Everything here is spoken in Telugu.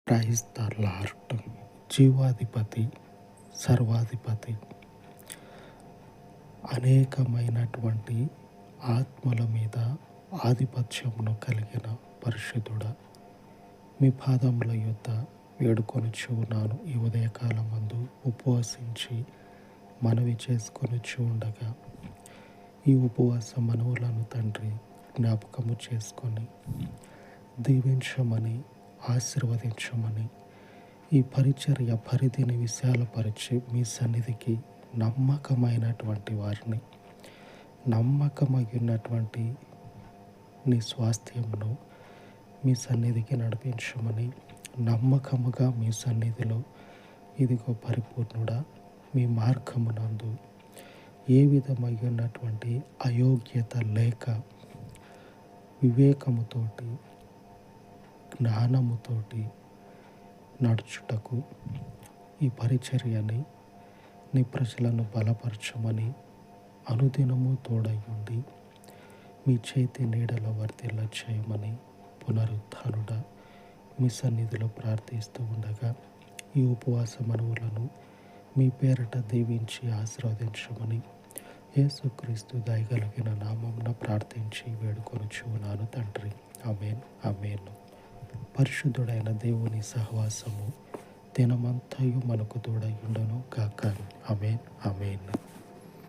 Praise the lord. జీవాధిపతి, సర్వాధిపతి, అనేకమైనటువంటి ఆత్మల మీద ఆధిపత్యమును కలిగిన పరిశుద్ధుడ, మీ పాదముల యొద్ద వేడుకొనుచు ఉన్నాను. ఈ ఉదయకాలమందు ఉపవాసించి మనవి చేసుకొనుచు ఉండగా ఈ ఉపవాస మనవులను తండ్రి జ్ఞాపకము చేసుకొని దీవించమని, ఆశీర్వదించమని, ఈ పరిచర్య పరిధిని విశాలపరిచి మీ సన్నిధికి నమ్మకమైనటువంటి వారిని, నమ్మకమైనటువంటి నీ స్వాస్థ్యమును మీ సన్నిధికి నడిపించమని, నమ్మకముగా మీ సన్నిధిలో ఇదిగో పరిపూర్ణుడా మీ మార్గమునందు ఏ విధమైనటువంటి అయోగ్యత లేక వివేకముతోటి, జ్ఞానముతోటి నడుచుటకు ఈ పరిచర్యని నీ ప్రజలను బలపరచమని, అనుదినము తోడయుండి మీ చేతి నీడలో వర్ధిల్ల చేయమని పునరుత్థానుడ మీ సన్నిధిలో ప్రార్థిస్తూ ఉండగా ఈ ఉపవాస మనవులను మీ పేరట దీవించి ఆశీర్వదించమని యేసుక్రీస్తు దయగలిగిన నామమున ప్రార్థించి వేడుకొనుచు ఉన్నాను తండ్రి. ఆమేన్, ఆమేన్. పరిశుద్ధుడైన దేవుని సహవాసము దినమంతయు మనకు తోడయుండును గాక. ఆమేన్, ఆమేన్.